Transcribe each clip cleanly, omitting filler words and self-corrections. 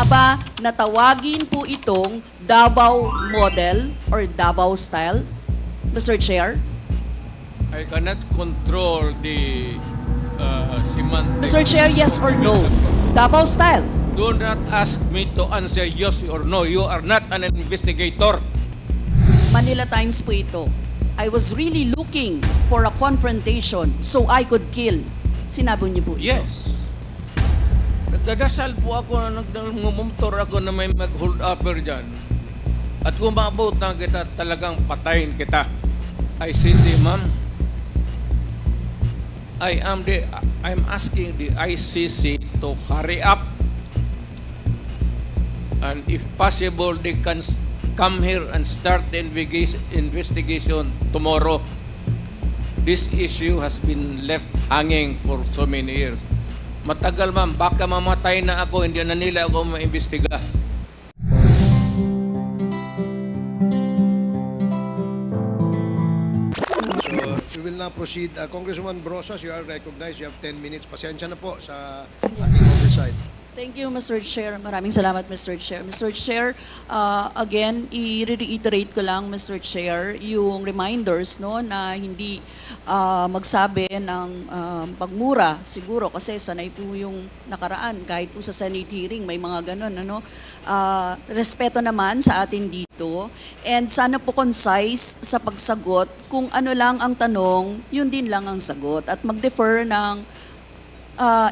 Tama ba na tawagin po itong Davao model or Davao style, Mr. Chair? I cannot control the semantics. Mr. Chair, yes or no? Davao style. Do not ask me to answer yes or no. You are not an investigator. Manila Times po ito. I was really looking for a confrontation so I could kill. Sinabi niyo po ito. Yes. Nagdadasal po ako na nagmumumtor ako na may mag-hold upper dyan. At kung maabot na kita, talagang patayin kita. ICC, ma'am. I'm asking the ICC to hurry up. And if possible, they can come here and start the investigation tomorrow. This issue has been left hanging for so many years. Matagal, ma'am, baka mamatay na ako, hindi na nila ako maimbestiga. So, we will now proceed. Congresswoman Brosas, you are recognized. You have 10 minutes. Pasensya na po sa ating oversight. Thank you, Mr. Chair. Maraming salamat, Mr. Chair. Mr. Chair, again, i-reiterate ko lang, Mr. Chair, yung reminders no, na hindi magsabi ng pagmura, siguro, kasi sanay po yung nakaraan. Kahit po sa Senate hearing, may mga ganun. Ano? Respeto naman sa atin dito. And sana po concise sa pagsagot. Kung ano lang ang tanong, yun din lang ang sagot. At mag-defer ng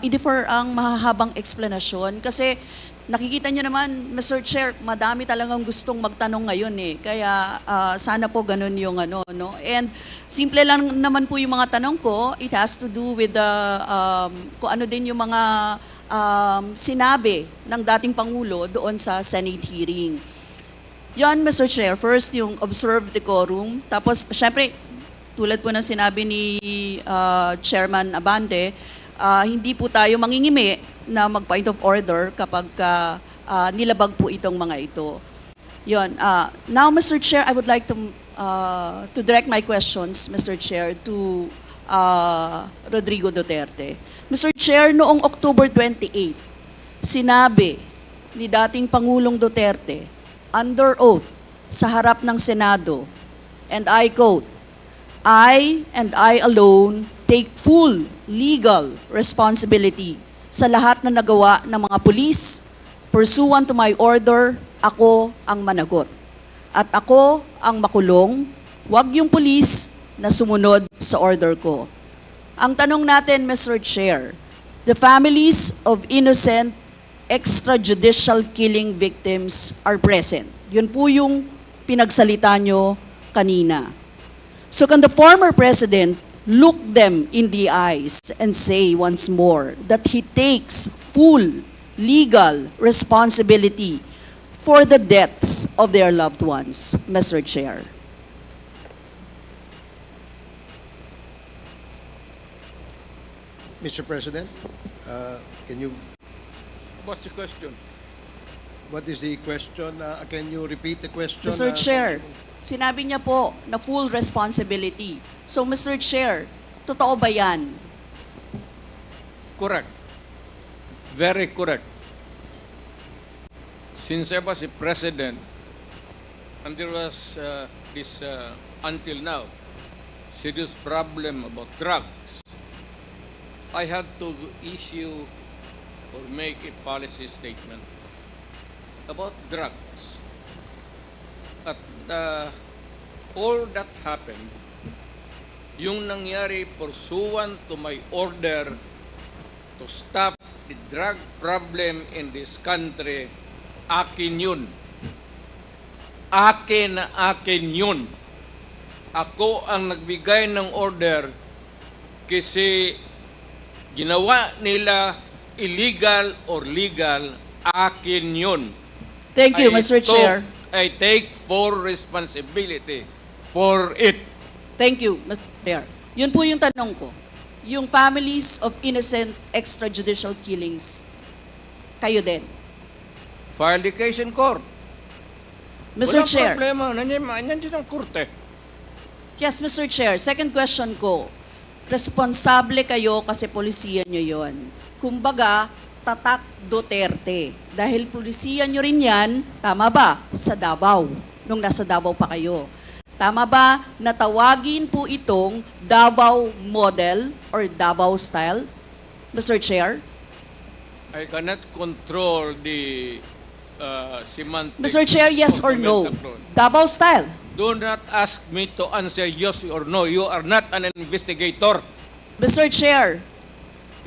i-defer ang mahahabang explanation kasi nakikita nyo naman, Mr. Chair, madami talagang gustong magtanong ngayon eh. Kaya sana po ganun yung ano, no? And simple lang naman po yung mga tanong ko. It has to do with kung ano din yung mga sinabi ng dating Pangulo doon sa Senate hearing. Yan, Mr. Chair. First, yung observe decorum. Tapos, syempre, tulad po ng sinabi ni Chairman Abante, hindi po tayo mangingimi na mag-point of order kapag nilabag po itong mga ito. Yon. Now, Mr. Chair, I would like to direct my questions, Mr. Chair, to Rodrigo Duterte. Mr. Chair, noong October 28, sinabi ni dating Pangulong Duterte, under oath, sa harap ng Senado, and I quote, I and I alone take full legal responsibility sa lahat na nagawa ng mga pulis. Pursuant to my order, ako ang managot. At ako ang makulong, wag yung pulis na sumunod sa order ko. Ang tanong natin, Mr. Chair, the families of innocent extrajudicial killing victims are present. Yun po yung pinagsalita nyo kanina. So can the former president look them in the eyes and say once more that he takes full legal responsibility for the deaths of their loved ones, Mr. Chair? Mr. President, can you, What's the question? what is the question? Can you repeat the question? Mr. Chair, sinabi niya po na full responsibility. So, Mr. Chair, totoo ba yan? Correct. Very correct. Since I was a president, and there was this, until now, serious problem about drugs, I had to issue or make a policy statement about drugs. At all that happened, yung nangyari pursuant to my order to stop the drug problem in this country, akin yun. Akin na akin yun. Ako ang nagbigay ng order kasi ginawa nila illegal or legal, akin yun. Thank you, Mr. Chair. I take full responsibility for it. Thank you, Mr. Chair. Yun po yung tanong ko. Yung families of innocent extrajudicial killings, kayo din. File the case in court. Mr. Walang Chair. problema. Nandiyan ang korte. Yes, Mr. Chair. Second question ko. Responsable kayo kasi polisiya nyo yon. Kumbaga, Tatak Duterte. Dahil pulisiyan nyo rin yan, tama ba, sa Davao, nung nasa Davao pa kayo. Tama ba na tawagin po itong Davao model or Davao style, Mr. Chair? I cannot control the semantics. Mr. Chair, yes of or the no? metaphor. Davao style. Do not ask me to answer yes or no. You are not an investigator. Mr. Chair,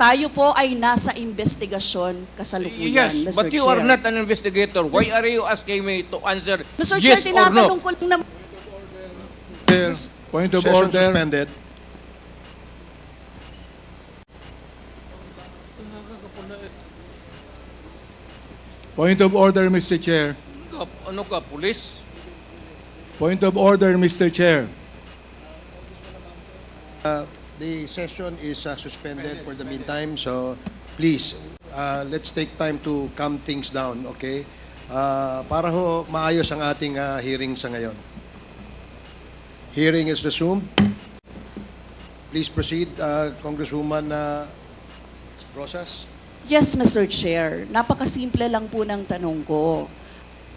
tayo po ay nasa investigasyon kasalukuyan, Yes, Mr. but you Chair. are not an investigator. Why are you asking me to answer Mr. yes Chair, or tinatanong no? ko lang naman. Chair, point of Session order. suspended. Point of order, Mr. Chair. Ano ka, police? Point of order, Mr. Chair. The session is suspended for the meantime, so please, let's take time to calm things down, okay? Para ho maayos ang ating hearing sa ngayon. Hearing is resumed. Please proceed, Congresswoman Rosas. Yes, Mr. Chair. Napakasimple lang po ng tanong ko.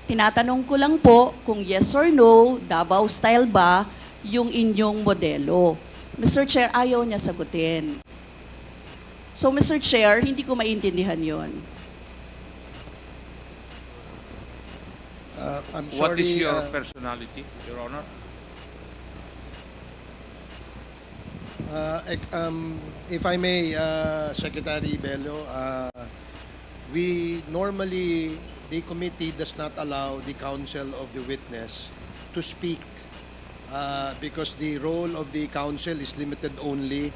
Tinatanong ko lang po kung yes or no, Davao style ba yung inyong modelo. Mr. Chair, ayaw niya sagutin. So, Mr. Chair, hindi ko maintindihan yon. I'm What is sorry, your personality, Your Honor? if I may, Secretary Bello, we normally, the committee does not allow the counsel of the witness to speak because the role of the counsel is limited only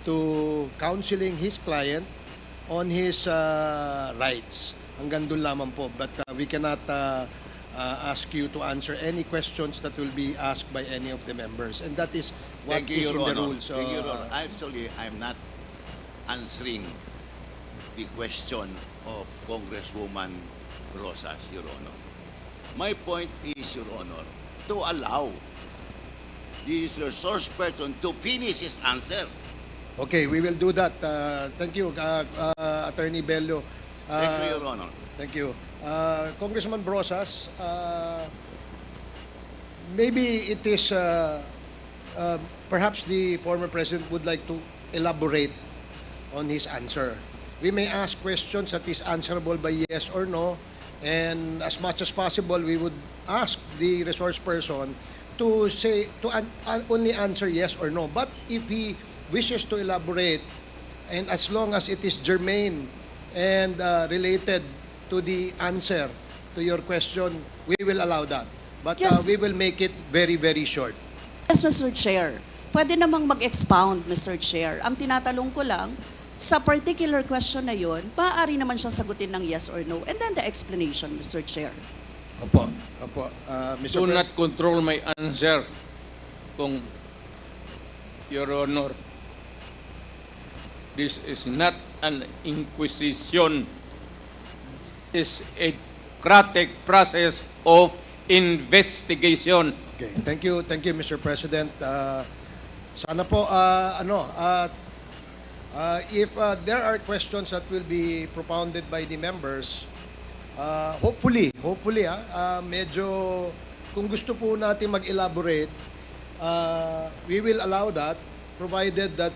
to counseling his client on his rights. Hanggang doon lamang po. But we cannot ask you to answer any questions that will be asked by any of the members. And that is what Thank you, is Your in the Honor. rules. Thank you, Your Honor. Actually, I'm not answering the question of Congresswoman Rosas, Your Honor. My point is, Your Honor, to allow the resource person to finish his answer. Okay, we will do that. Thank you, Attorney Bello. Thank you, Your Honor. Thank you. Congressman Brosas, maybe it is, perhaps the former president would like to elaborate on his answer. We may ask questions that is answerable by yes or no, and as much as possible, we would ask the resource person to say, only answer yes or no. But if he wishes to elaborate, and as long as it is germane and related to the answer to your question, we will allow that. But Yes. we will make it very, very short. Yes, Mr. Chair. Pwede namang mag-expound, Mr. Chair. Ang tinatanong ko lang, sa particular question na yun, maaari naman siyang sagutin ng yes or no. And then the explanation, Mr. Chair. Opo, opo. Mr. Do Pres- not control my answer, kung Your Honor. This is not an inquisition. This is a democratic process of investigation. Okay, thank you, Mr. President. Sana po, if there are questions that will be propounded by the members, hopefully, medyo, kung gusto po natin mag-elaborate, we will allow that, provided that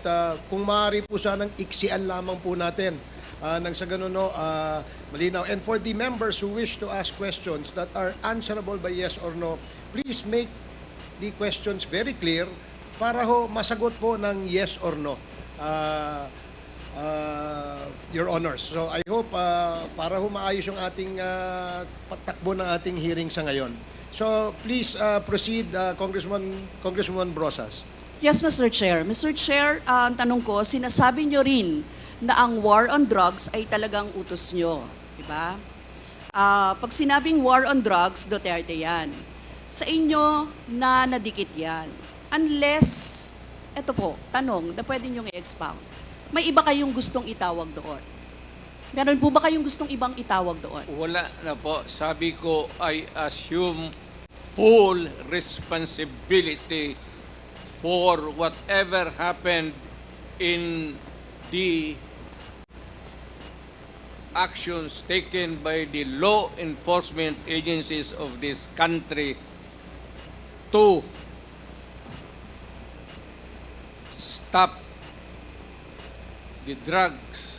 kung maaari po sanang iksian lamang po natin nang sa ganun, malinaw. And for the members who wish to ask questions that are answerable by yes or no, please make the questions very clear para ho masagot po ng yes or no, Your Honors. So I hope para ho maayos yung ating patakbo ng ating hearing sa ngayon. So please proceed, Congresswoman Brosas. Yes, Mr. Chair. Mr. Chair, ang tanong ko, sinasabi nyo rin na ang war on drugs ay talagang utos nyo. Diba? Pag sinabing war on drugs, Duterte yan. Sa inyo na nadikit yan. Unless, eto po, tanong na pwede nyo i-expound. May iba kayong gustong itawag doon? Meron po ba kayong gustong ibang itawag doon? Wala na po. Sabi ko, I assume full responsibility for whatever happened in the actions taken by the law enforcement agencies of this country to stop the drugs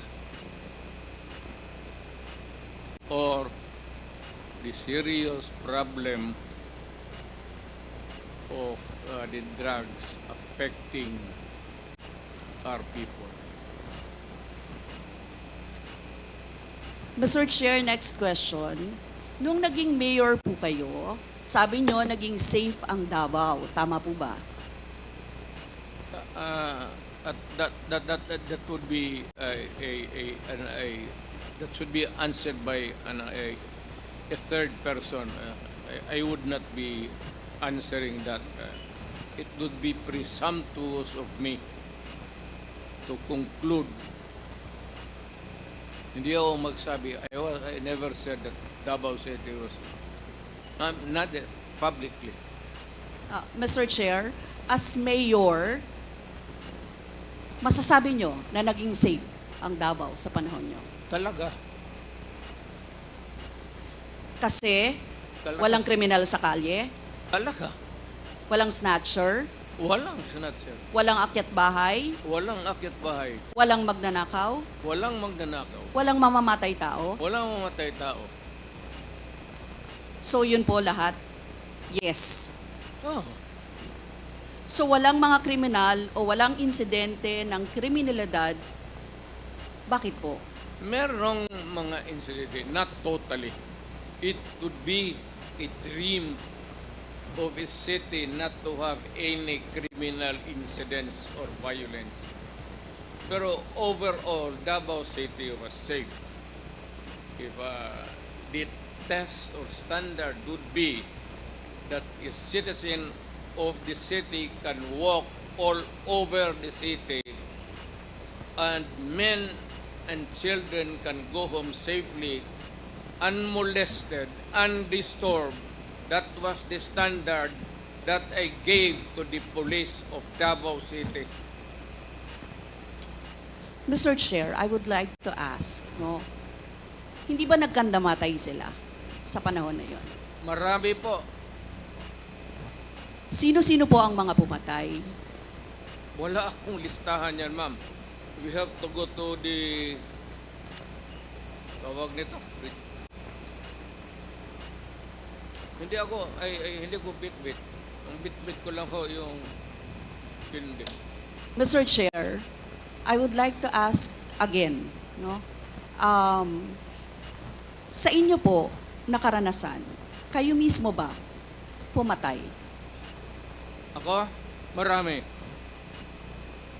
or the serious problem of the drugs affecting our people. Mr. Chair, next question. Nung naging mayor po kayo, sabi nyo naging safe ang Davao. Tama po ba? That would be that should be answered by a third person. I would not be answering that. It would be presumptuous of me to conclude. Hindi ako magsabi. I never said that Davao City was not publicly. Mr. Chair, as mayor, masasabi nyo na naging safe ang Davao sa panahon nyo? Talaga. Kasi Talaga. walang kriminal sa kalye, Talaga. walang snatcher, Walang snatcher. walang akyat bahay, Walang akyat bahay. walang magnanakaw, Walang magnanakaw. walang mamamatay tao. Walang mamatay tao. So yun po lahat, yes. Oh. So walang mga kriminal o walang insidente ng kriminalidad, bakit po? Merong mga incident, not totally. It would be a dream of a city not to have any criminal incidents or violence. Pero overall, Davao City was safe. If the test or standard would be that a citizen of the city can walk all over the city and men and children can go home safely, unmolested, undisturbed. That was the standard that I gave to the police of Davao City. Mr. Chair, I would like to ask, no, hindi ba nagkandamatay sila sa panahon na yon? Marami po. Sino-sino po ang mga pumatay? Wala akong listahan yan, ma'am. We have to go to the tawag nito. Hindi ko bit-bit. Ang bit-bit ko lang ho yung hindi. Mr. Chair, I would like to ask again, no? Sa inyo po na karanasan, kayo mismo ba pumatay? Ako, marami.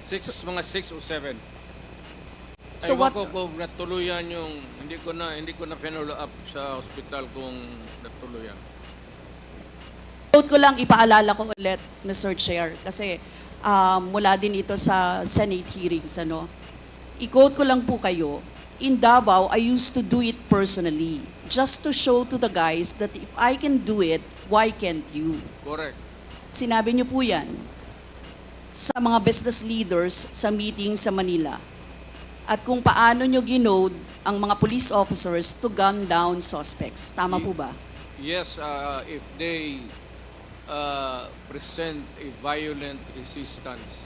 Mga 6 o 7. So Ewan what- ko kung natuluyan yung, hindi ko na follow up sa hospital kung natuluyan. Quote ko lang, ipaalala ko ulit, Mr. Chair, kasi mula din ito sa Senate hearings, ano? I-quote ko lang po kayo, in Davao, I used to do it personally, just to show to the guys that if I can do it, why can't you? Correct. Sinabi niyo po yan sa mga business leaders sa meeting sa Manila. At kung paano niyo ginode ang mga police officers to gun down suspects. Tama po ba? Yes, if they present a violent resistance.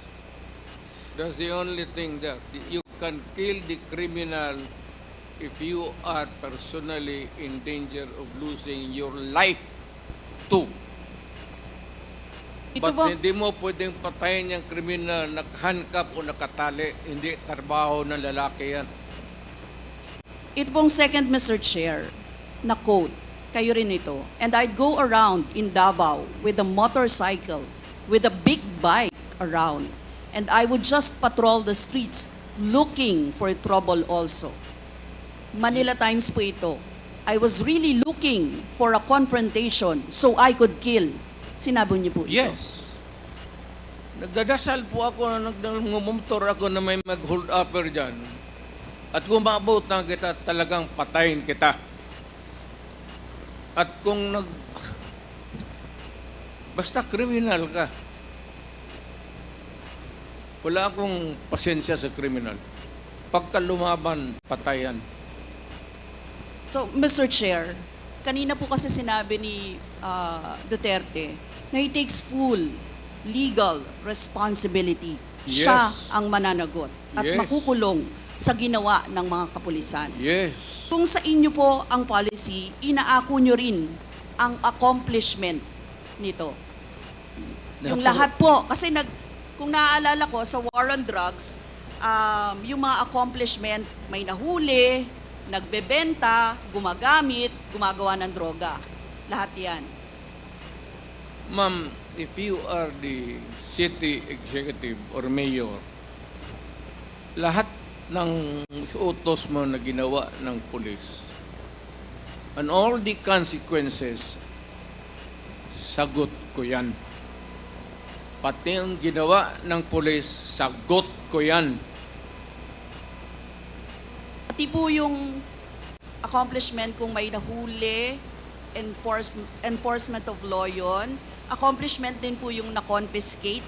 That's the only thing there. You can kill the criminal if you are personally in danger of losing your life too. Ito But ba, hindi mo pwedeng patayin yung kriminal nakahandcuff o nakatali. Hindi trabaho ng lalaki yan. ito pong second, Mr. Chair, na quote, kayo rin ito. And I'd go around in Davao with a motorcycle, with a big bike around. And I would just patrol the streets looking for trouble also. Manila Times po ito. I was really looking for a confrontation so I could kill. Sinabi niyo po ito. Yes. Nagdadasal po ako na nagmumotor ako na may mag-hold upper dyan. At kung maabot na kita, talagang patayin kita. At kung basta kriminal ka, wala akong pasensya sa kriminal. Pagka lumaban, patayan. So, Mr. Chair, kanina po kasi sinabi ni Duterte na he takes full legal responsibility. Yes. Siya ang mananagot at Yes. makukulong sa ginawa ng mga kapulisan. Yes. Kung sa inyo po ang policy, inaako nyo rin ang accomplishment nito. Yung lahat po, kasi kung naaalala ko sa war on drugs, yung mga accomplishment, may nahuli, nagbebenta, gumagamit, gumagawa ng droga. Lahat yan. Ma'am, if you are the city executive or mayor, lahat ng utos mo na ginawa ng pulis, and all the consequences, sagot ko yan. Pati ang ginawa ng pulis, sagot ko yan. Pati po yung accomplishment kung may nahuli, enforcement of law yun. Accomplishment din po yung na-confiscate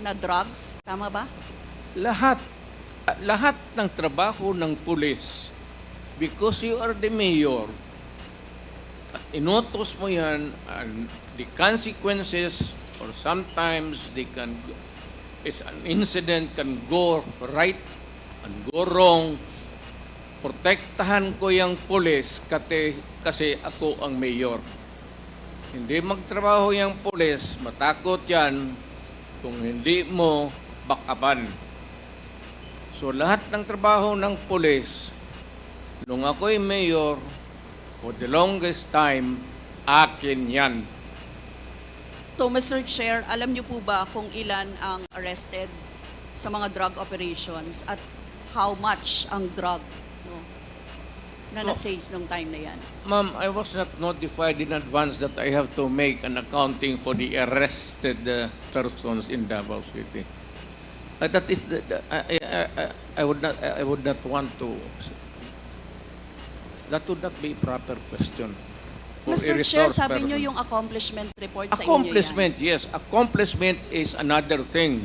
na drugs. Tama ba? Lahat ng trabaho ng pulis, because you are the mayor, at inutos mo yan, and the consequences, or sometimes it's an incident can go right and go wrong. Protektahan ko yung pulis kasi ako ang mayor. Hindi magtrabaho yung pulis, matakot yan kung hindi mo backupan. So lahat ng trabaho ng pulis, nung ako'y mayor, for the longest time, akin yan. So, Mr. Chair, alam niyo po ba kung ilan ang arrested sa mga drug operations at how much ang drug na na-seize nung time na yan? Ma'am, I was not notified in advance that I have to make an accounting for the arrested persons in Davao City. That is, I would not want to. That would not be a proper question. For a Mr. Chair, resource sabi person. niyo yung accomplishment report sa inyo yan. Accomplishment, yes. Accomplishment is another thing.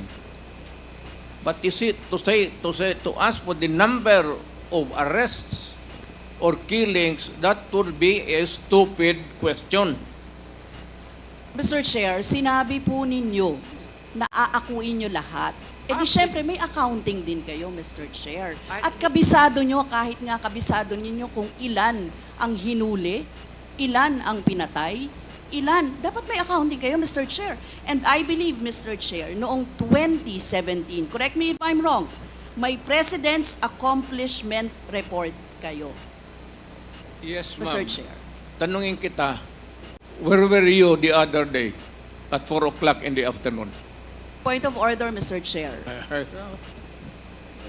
But you see, to ask for the number of arrests or killings, that would be a stupid question. Mr. Chair, sinabi po ninyo na aakuin nyo lahat. Eh di syempre may accounting din kayo, Mr. Chair. At kabisado nyo, kahit nga kabisado ninyo kung ilan ang hinuli, ilan ang pinatay, ilan. Dapat may accounting kayo, Mr. Chair. And I believe, Mr. Chair, noong 2017, correct me if I'm wrong, may President's Accomplishment Report kayo, Yes, Mr. ma'am. Chair. Tanungin kita, where were you the other day at 4 o'clock in the afternoon? Point of order, Mr. Chair.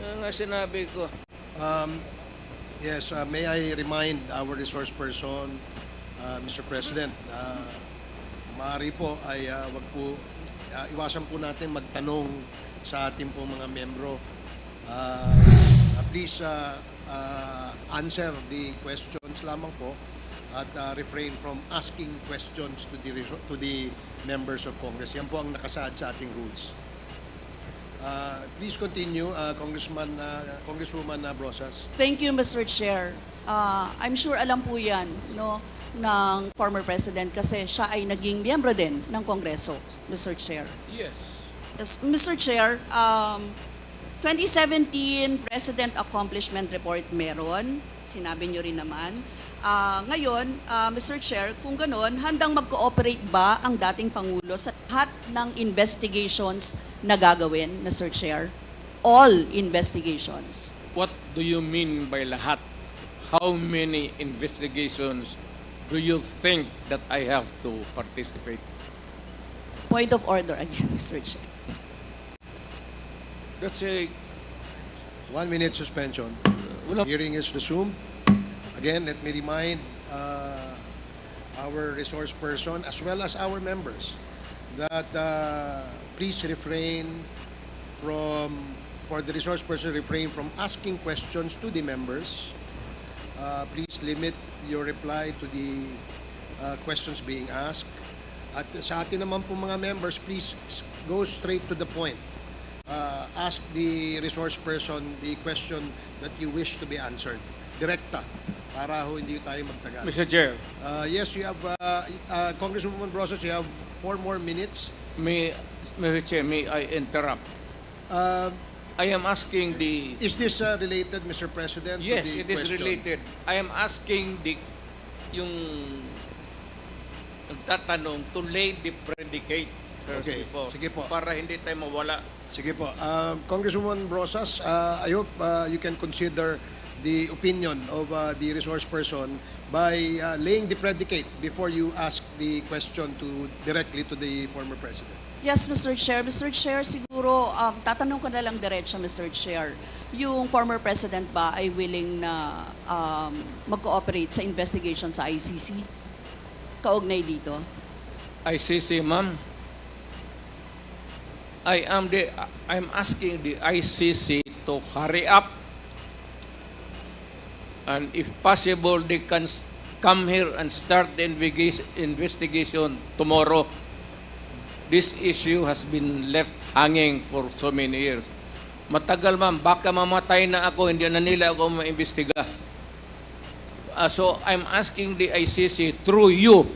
Yan nga sinabi ko. Yes, may I remind our resource person, Mr. President, maaari po ay wag po, iwasan po natin magtanong sa ating po mga membro. Please answer the questions lamang po at refrain from asking questions to the members of Congress. Yan po ang nakasaad sa ating rules. Please continue, Congresswoman Brosas. Thank you, Mr. Chair. I'm sure alam po yan ng former President kasi siya ay naging miyembro din ng Kongreso, Mr. Chair. Yes. Yes, Mr. Chair, 2017 President Accomplishment Report meron, sinabi niyo rin naman. Ngayon, Mr. Chair, kung gano'n, handang mag-cooperate ba ang dating Pangulo sa lahat ng investigations na gagawin, Mr. Chair? All investigations. What do you mean by lahat? How many investigations do you think that I have to participate? Point of order again, Mr. Chair. That's a 1 minute suspension. wala. Hearing is resumed. Again, let me remind our resource person as well as our members that please refrain for the resource person, refrain from asking questions to the members. Please limit your reply to the questions being asked. At sa atin naman po mga members, please go straight to the point. Ask the resource person the question that you wish to be answered. Direkta. para ho hindi tayo magtagal. Mr. Chair, Yes, you have, Congresswoman Rosas, you have 4 more minutes. Mr. Chair, may I interrupt? Uh, I am asking the... Is this related, Mr. President, Yes, to the it is question? related. I am asking yung nagtatanong to lay the predicate first Okay, before, sige po. para hindi tayo mawala. Sige po. Congresswoman Rosas, I hope you can consider the opinion of the resource person by laying the predicate before you ask the question directly to the former president. Yes, Mr. Chair. Mr. Chair, siguro, tatanong ko na lang diretso, Mr. Chair. Yung former president ba ay willing na mag-cooperate sa investigation sa ICC? Kaugnay dito? ICC, ma'am. I'm asking the ICC to hurry up, and if possible, they can come here and start the investigation tomorrow. This issue has been left hanging for so many years. Matagal, ma'am, baka mamatay na ako, hindi na nila ako maimbestiga. So I'm asking the ICC through you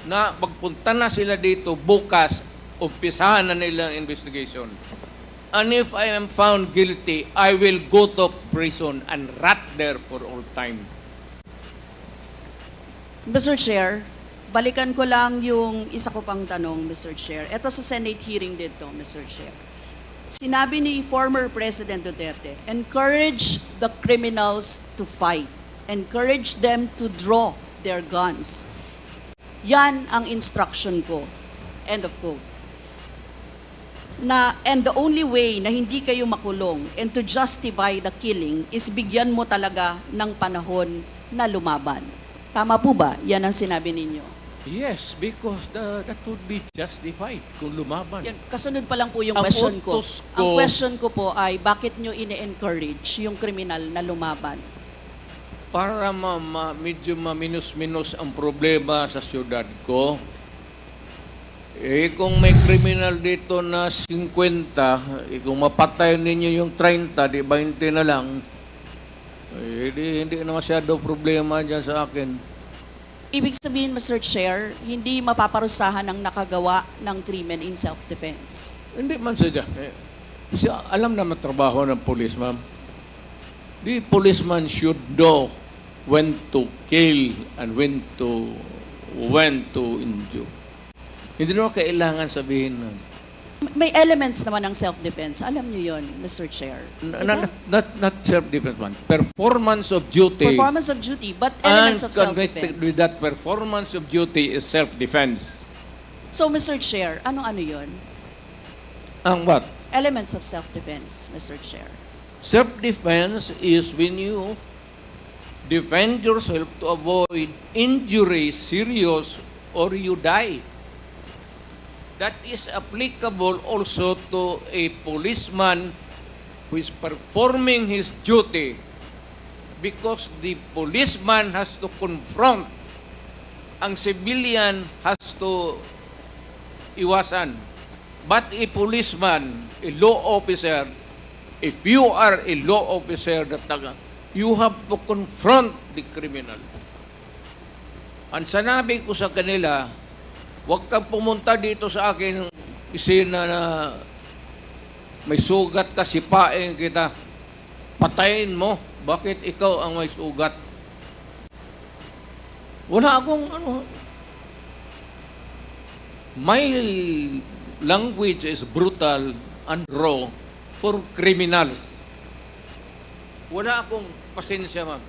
na magpunta na sila dito bukas, umpisahan na nila ang investigation. And if I am found guilty, I will go to prison and rot there for all time. Mr. Chair, balikan ko lang yung isa ko pang tanong, Mr. Chair. Ito sa Senate hearing dito, Mr. Chair. Sinabi ni former President Duterte, encourage the criminals to fight. Encourage them to draw their guns. Yan ang instruction ko. End of quote. And the only way na hindi kayo makulong and to justify the killing is bigyan mo talaga ng panahon na lumaban. Tama po ba? Yan ang sinabi ninyo. Yes, because that would be justified kung lumaban. Yan, kasunod pa lang po yung Ang question ko. utos ko- Ang question ko po ay, bakit nyo ine-encourage yung kriminal na lumaban? Para medyo maminus-minus ang problema sa syudad ko, kung may kriminal dito na 50, kung mapatay ninyo yung 30, di 20 na lang, hindi na masyado problema dyan sa akin. Ibig sabihin, Mr. Chair, hindi mapaparusahan ang nakagawa ng krimen in self-defense. Hindi man sadya. Siya, alam naman trabaho ng police, ma'am. The policeman should know when to kill and when to injure. Hindi naman kailangan sabihin nun. May elements naman ng self-defense. Alam niyo yon, Mr. Chair. Diba? Not self-defense, man. Performance of duty. Performance of duty, but elements of connected with self-defense. that performance of duty is self-defense. So, Mr. Chair, ano-ano yon? Ang what? Elements of self-defense, Mr. Chair. Self-defense is when you defend yourself to avoid injury, serious, or you die. That is applicable also to a policeman who is performing his duty, because the policeman has to confront, ang civilian has to iwasan. But a policeman, a law officer, if you are a law officer, you have to confront the criminal. Ang sanabi ko sa kanila, huwag kang pumunta dito sa akin isina na may sugat ka, sipain kita, patayin mo. Bakit ikaw ang may sugat? Wala akong my language is brutal and raw for criminals. Wala akong pasensya, ma'am.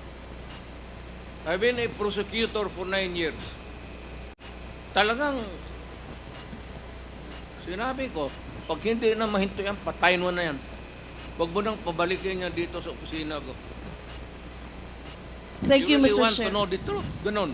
I've been a prosecutor for 9 years. Talagang sinabi ko, pag hindi na mahinto yan, patayin mo na yan. Huwag mo nang pabalikin niya dito sa opisina ko. Thank you, really Mr. want Chair. to know the truth. Ganon.